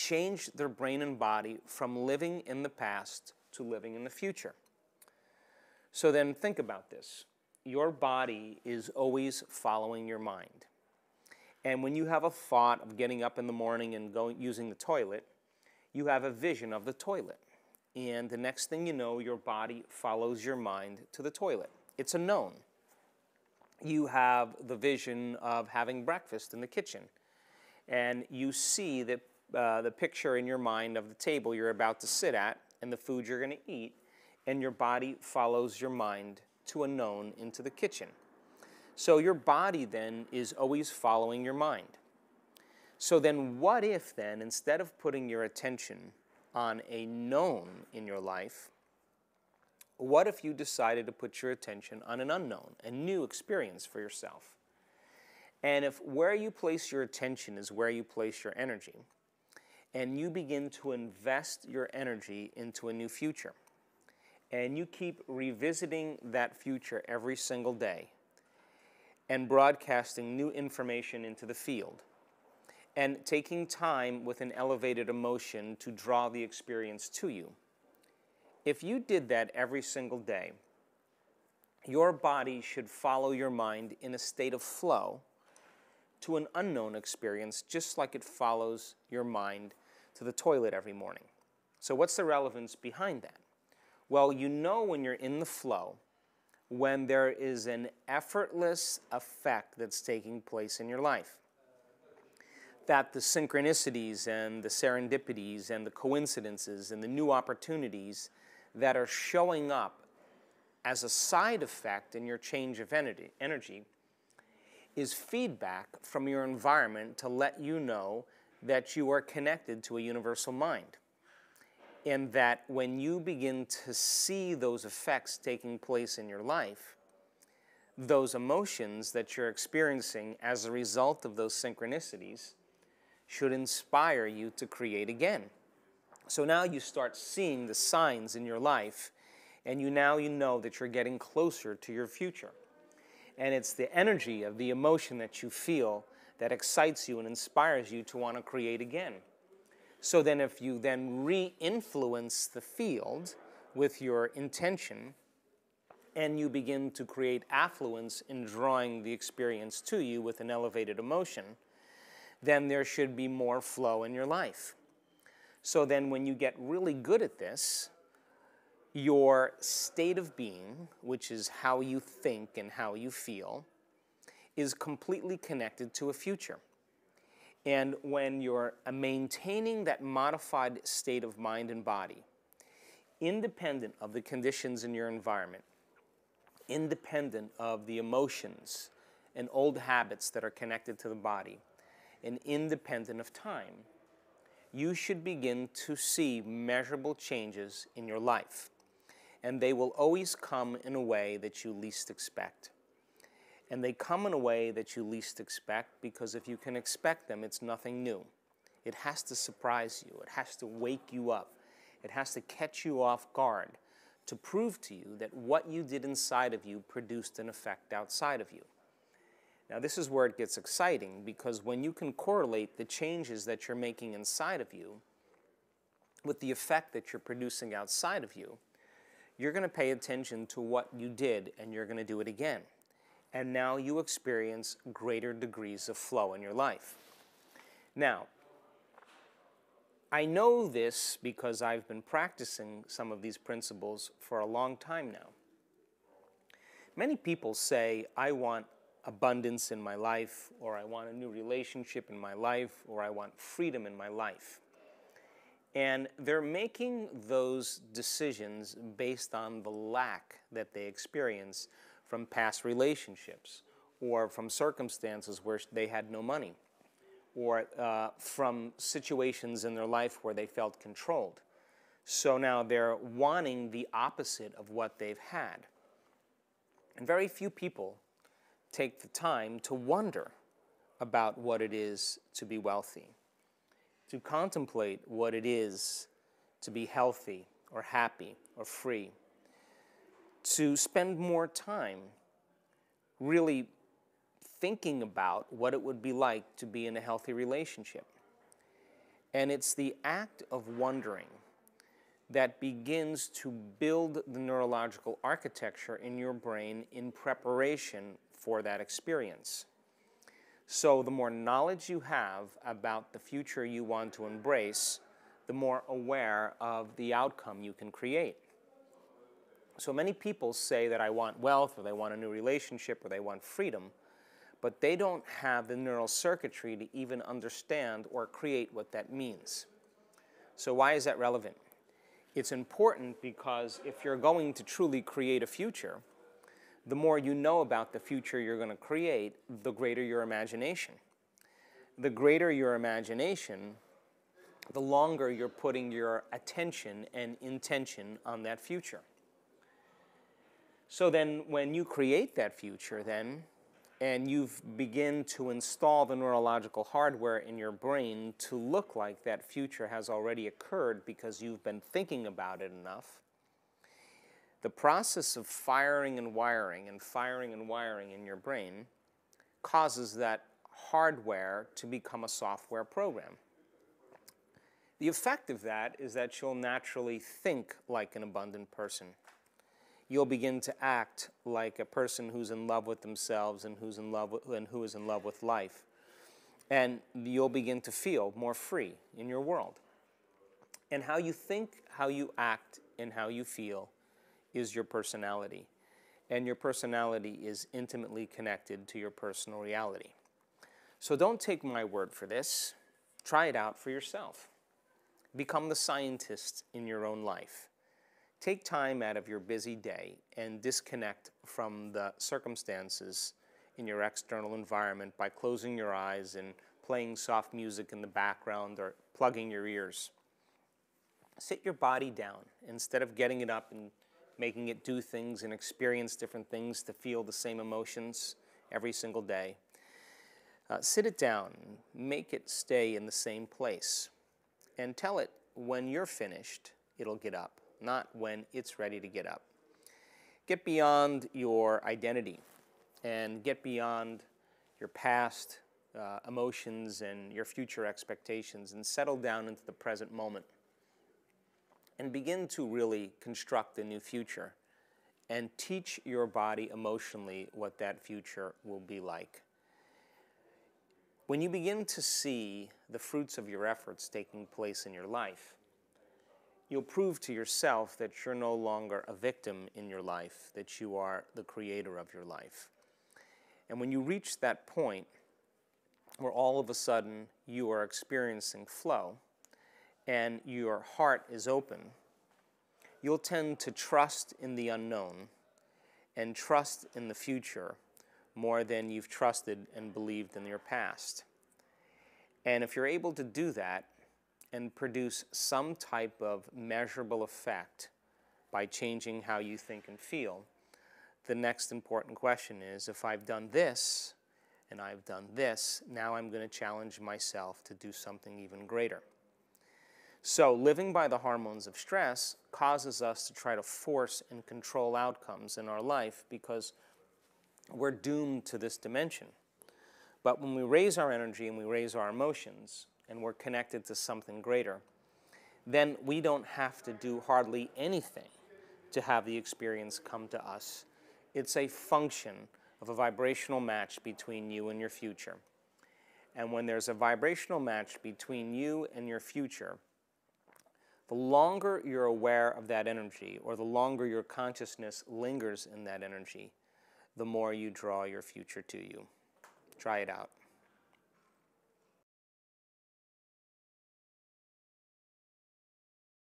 change their brain and body from living in the past to living in the future. So then think about this. Your body is always following your mind. And when you have a thought of getting up in the morning and using the toilet, you have a vision of the toilet. And the next thing you know, your body follows your mind to the toilet. It's a known. You have the vision of having breakfast in the kitchen. And you see that the picture in your mind of the table you're about to sit at and the food you're going to eat, and your body follows your mind to a known into the kitchen. So your body then is always following your mind. So then what if then, instead of putting your attention on a known in your life, what if you decided to put your attention on an unknown, a new experience for yourself? And if where you place your attention is where you place your energy, and you begin to invest your energy into a new future, and you keep revisiting that future every single day and broadcasting new information into the field and taking time with an elevated emotion to draw the experience to you, if you did that every single day, your body should follow your mind in a state of flow to an unknown experience, just like it follows your mind to the toilet every morning. So what's the relevance behind that? Well, you know when you're in the flow, when there is an effortless effect that's taking place in your life. That the synchronicities and the serendipities and the coincidences and the new opportunities that are showing up as a side effect in your change of energy is feedback from your environment to let you know that you are connected to a universal mind. And that when you begin to see those effects taking place in your life, those emotions that you're experiencing as a result of those synchronicities should inspire you to create again. So now you start seeing the signs in your life, and you know that you're getting closer to your future. And it's the energy of the emotion that you feel that excites you and inspires you to want to create again. So then if you then re-influence the field with your intention, and you begin to create affluence in drawing the experience to you with an elevated emotion, then there should be more flow in your life. So then when you get really good at this, your state of being, which is how you think and how you feel, is completely connected to a future. And when you're maintaining that modified state of mind and body, independent of the conditions in your environment, independent of the emotions and old habits that are connected to the body, and independent of time, you should begin to see measurable changes in your life. And they will always come in a way that you least expect. And they come in a way that you least expect because if you can expect them, it's nothing new. It has to surprise you. It has to wake you up. It has to catch you off guard to prove to you that what you did inside of you produced an effect outside of you. Now, this is where it gets exciting because when you can correlate the changes that you're making inside of you with the effect that you're producing outside of you, you're going to pay attention to what you did and you're going to do it again. And now you experience greater degrees of flow in your life. Now, I know this because I've been practicing some of these principles for a long time now. Many people say, I want abundance in my life, or I want a new relationship in my life, or I want freedom in my life. And they're making those decisions based on the lack that they experience from past relationships, or from circumstances where they had no money, or from situations in their life where they felt controlled. So now they're wanting the opposite of what they've had. And very few people take the time to wonder about what it is to be wealthy, to contemplate what it is to be healthy or happy or free, to spend more time really thinking about what it would be like to be in a healthy relationship. And it's the act of wondering that begins to build the neurological architecture in your brain in preparation for that experience. So the more knowledge you have about the future you want to embrace, the more aware of the outcome you can create. So many people say that I want wealth, or they want a new relationship, or they want freedom, but they don't have the neural circuitry to even understand or create what that means. So why is that relevant? It's important because if you're going to truly create a future, the more you know about the future you're going to create, the greater your imagination. The greater your imagination, the longer you're putting your attention and intention on that future. So then when you create that future then, and you've begin to install the neurological hardware in your brain to look like that future has already occurred because you've been thinking about it enough, the process of firing and wiring in your brain causes that hardware to become a software program. The effect of that is that you'll naturally think like an abundant person. You'll begin to act like a person who's in love with themselves and who is in love with life. And you'll begin to feel more free in your world. And how you think, how you act, and how you feel is your personality. And your personality is intimately connected to your personal reality. So don't take my word for this. Try it out for yourself. Become the scientist in your own life. Take time out of your busy day and disconnect from the circumstances in your external environment by closing your eyes and playing soft music in the background or plugging your ears. Sit your body down instead of getting it up and making it do things and experience different things to feel the same emotions every single day. Sit it down, make it stay in the same place, and tell it when you're finished, it'll get up. Not when it's ready to get up. Get beyond your identity and get beyond your past emotions and your future expectations and settle down into the present moment and begin to really construct a new future and teach your body emotionally what that future will be like. When you begin to see the fruits of your efforts taking place in your life, you'll prove to yourself that you're no longer a victim in your life, that you are the creator of your life. And when you reach that point where all of a sudden you are experiencing flow and your heart is open, you'll tend to trust in the unknown and trust in the future more than you've trusted and believed in your past. And if you're able to do that, and produce some type of measurable effect by changing how you think and feel, the next important question is, if I've done this and I've done this, now I'm going to challenge myself to do something even greater. So living by the hormones of stress causes us to try to force and control outcomes in our life because we're doomed to this dimension. But when we raise our energy and we raise our emotions, and we're connected to something greater, then we don't have to do hardly anything to have the experience come to us. It's a function of a vibrational match between you and your future. And when there's a vibrational match between you and your future, the longer you're aware of that energy, or the longer your consciousness lingers in that energy, the more you draw your future to you. Try it out.